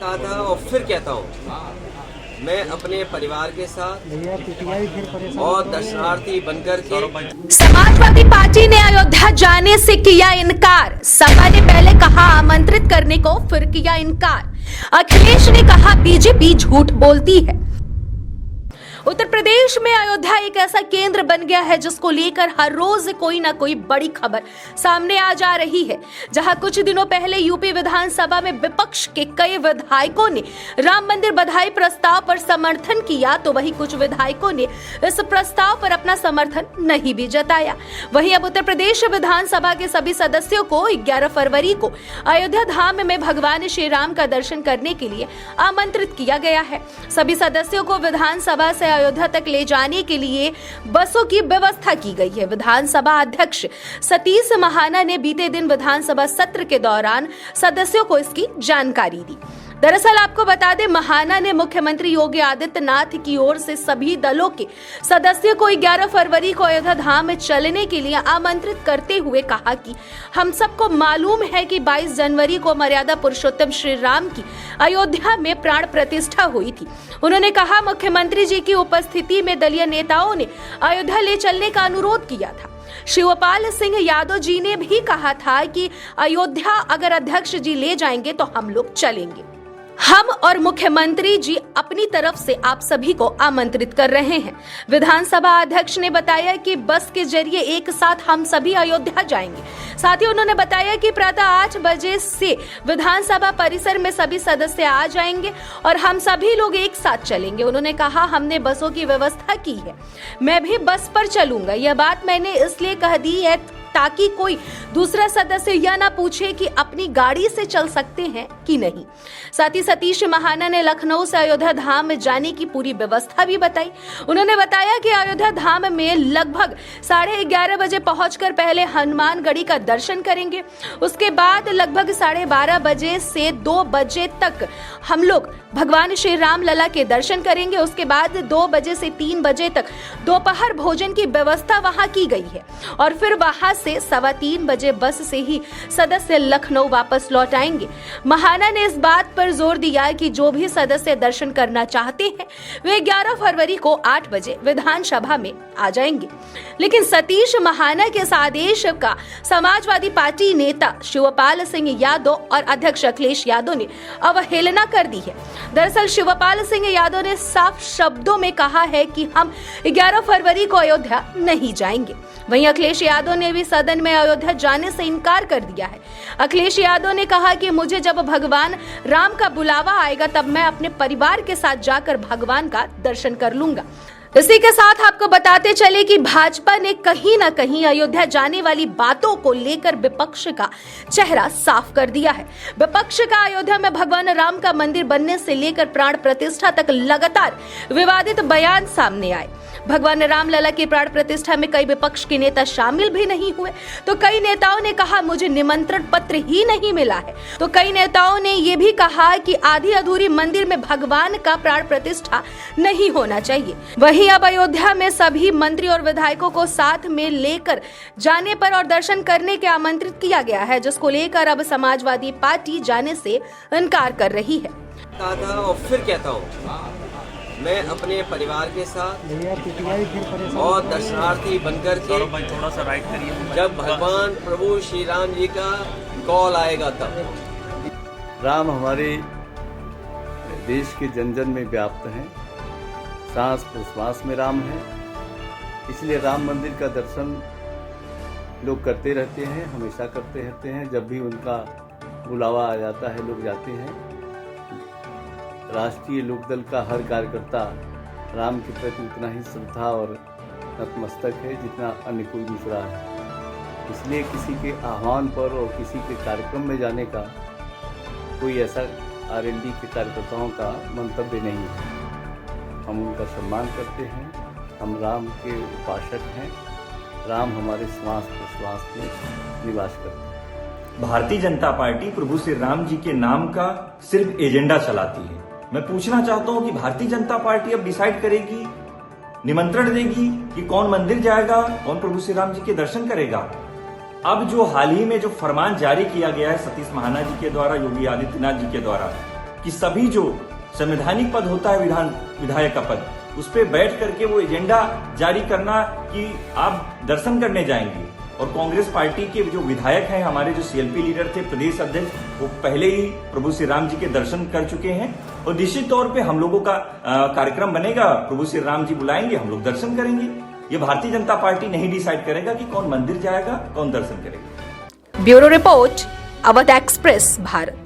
कहा था और फिर कहता हूँ, मैं अपने परिवार के साथ और दर्शनार्थी बनकर के समाजवादी पार्टी ने अयोध्या जाने से किया इनकार। सपा ने पहले कहा आमंत्रित करने को, फिर किया इनकार। अखिलेश ने कहा बीजेपी झूठ बोलती है। उत्तर प्रदेश में अयोध्या एक ऐसा केंद्र बन गया है जिसको लेकर हर रोज कोई ना कोई बड़ी खबर सामने आ जा रही है। जहां कुछ दिनों पहले यूपी विधानसभा में विपक्ष के कई विधायकों ने राम मंदिर बधाई प्रस्ताव पर समर्थन किया, तो वहीं कुछ विधायकों ने इस प्रस्ताव पर अपना समर्थन नहीं भी जताया। वहीं अब उत्तर प्रदेश विधानसभा के सभी सदस्यों को 11 फरवरी को अयोध्या धाम में भगवान श्री राम का दर्शन करने के लिए आमंत्रित किया गया है। सभी सदस्यों को विधानसभा से अयोध्या तक ले जाने के लिए बसों की व्यवस्था की गई है। विधानसभा अध्यक्ष सतीश महाना ने बीते दिन विधानसभा सत्र के दौरान सदस्यों को इसकी जानकारी दी। दरअसल आपको बता दें, महाना ने मुख्यमंत्री योगी आदित्यनाथ की ओर से सभी दलों के सदस्यों को 11 फरवरी को अयोध्या धाम में चलने के लिए आमंत्रित करते हुए कहा कि हम सबको मालूम है कि 22 जनवरी को मर्यादा पुरुषोत्तम श्री राम की अयोध्या में प्राण प्रतिष्ठा हुई थी। उन्होंने कहा मुख्यमंत्री जी की उपस्थिति में दलीय नेताओं ने अयोध्या ले चलने का अनुरोध किया था। शिवपाल सिंह यादव जी ने भी कहा था कि अयोध्या अगर अध्यक्ष जी ले जाएंगे तो हम लोग चलेंगे। हम और मुख्यमंत्री जी अपनी तरफ से आप सभी को आमंत्रित कर रहे हैं। विधानसभा अध्यक्ष ने बताया कि बस के जरिए एक साथ हम सभी अयोध्या जाएंगे। साथ ही उन्होंने बताया कि प्रातः 8 बजे से विधानसभा परिसर में सभी सदस्य आ जाएंगे और हम सभी लोग एक साथ चलेंगे। उन्होंने कहा हमने बसों की व्यवस्था की है, मैं भी बस पर चलूंगा। यह बात मैंने इसलिए कह दी है ताकि कोई दूसरा सदस्य यह ना पूछे कि अपनी गाड़ी से चल सकते हैं कि नहीं। साथ ही सतीश महाना ने लखनऊ से अयोध्या धाम में जाने की पूरी व्यवस्था भी बताई। उन्होंने बताया कि अयोध्या धाम में लगभग 11:30 बजे पहुंचकर पहले हनुमानगढ़ी का दर्शन करेंगे। उसके बाद लगभग 12:30 बजे से 2 बजे तक हम लोग भगवान श्री राम लला के दर्शन करेंगे। उसके बाद 2 बजे से 3 बजे तक दोपहर भोजन की व्यवस्था वहां की गई है और फिर वहां से 3:15 बजे बस से ही सदस्य लखनऊ वापस लौट आएंगे। महाना ने इस बात पर जोर दिया कि जो भी सदस्य दर्शन करना चाहते हैं वे 11 फरवरी को 8 बजे विधानसभा में आ जाएंगे। लेकिन सतीश महाना के इस आदेश का समाजवादी पार्टी नेता शिवपाल सिंह यादव और अध्यक्ष अखिलेश यादव ने अवहेलना कर दी है। दरअसल शिवपाल सिंह यादव ने साफ शब्दों में कहा है कि हम 11 फरवरी को अयोध्या नहीं जाएंगे। वहीं अखिलेश यादव ने भी सदन में अयोध्या जाने से इनकार कर दिया है। अखिलेश यादव ने कहा कि मुझे जब भगवान राम का बुलावा आएगा तब मैं अपने परिवार के साथ जाकर भगवान का दर्शन कर लूंगा। इसी के साथ आपको बताते चले कि भाजपा ने कहीं ना कहीं अयोध्या जाने वाली बातों को लेकर विपक्ष का चेहरा साफ कर दिया है। विपक्ष का अयोध्या में भगवान राम का मंदिर बनने से लेकर प्राण प्रतिष्ठा तक लगातार विवादित बयान सामने आए। भगवान राम लला की प्राण प्रतिष्ठा में कई विपक्ष के नेता शामिल भी नहीं हुए, तो कई नेताओं ने कहा मुझे निमंत्रण पत्र ही नहीं मिला है। तो कई नेताओं ने ये भी कहा कि आधी अधूरी मंदिर में भगवान का प्राण प्रतिष्ठा नहीं होना चाहिए। वहीं अब अयोध्या में सभी मंत्री और विधायकों को साथ में लेकर जाने पर और दर्शन करने के आमंत्रित किया गया है, जिसको लेकर अब समाजवादी पार्टी जाने से इनकार कर रही है। कहा था और फिर कहता हूँ, मैं अपने परिवार के साथ और दर्शनार्थी बनकर के थोड़ा सा राइट करिए, जब भगवान प्रभु श्री राम जी का कॉल आएगा तब। राम हमारे देश के जन जन में व्याप्त हैं, सांस प्रश्वास में राम है। इसलिए राम मंदिर का दर्शन लोग करते रहते हैं, हमेशा करते रहते हैं। जब भी उनका बुलावा आ जाता है लोग जाते हैं। राष्ट्रीय लोकदल का हर कार्यकर्ता राम के प्रति उतना ही श्रद्धा और नतमस्तक है जितना अन्य कोई दूसरा है। इसलिए किसी के आह्वान पर और किसी के कार्यक्रम में जाने का कोई ऐसा आरएलडी के कार्यकर्ताओं का मंतव्य नहीं है। हम उनका सम्मान करते हैं। हम राम के उपासक हैं। राम हमारे श्वास प्रश्वास में निवास करते हैं। भारतीय जनता पार्टी प्रभु श्री राम जी के नाम का सिर्फ एजेंडा चलाती है। मैं पूछना चाहता हूं कि भारतीय जनता पार्टी अब डिसाइड करेगी, निमंत्रण देगी कि कौन मंदिर जाएगा, कौन प्रभु श्री राम जी के दर्शन करेगा। अब जो हाल ही में जो फरमान जारी किया गया है सतीश महाना जी के द्वारा, योगी आदित्यनाथ जी के द्वारा, कि सभी जो संवैधानिक पद होता है विधायक का पद, उस पर बैठ करके वो एजेंडा जारी करना कि आप दर्शन करने जाएंगे। और कांग्रेस पार्टी के जो विधायक हैं, हमारे जो सीएलपी लीडर थे, प्रदेश अध्यक्ष, वो पहले ही प्रभु श्री राम जी के दर्शन कर चुके हैं और निश्चित तौर पे हम लोगों का कार्यक्रम बनेगा। प्रभु श्री राम जी बुलाएंगे, हम लोग दर्शन करेंगे। ये भारतीय जनता पार्टी नहीं डिसाइड करेगा कि कौन मंदिर जाएगा, कौन दर्शन करेगा। Bureau report, Awadh express, Bharat.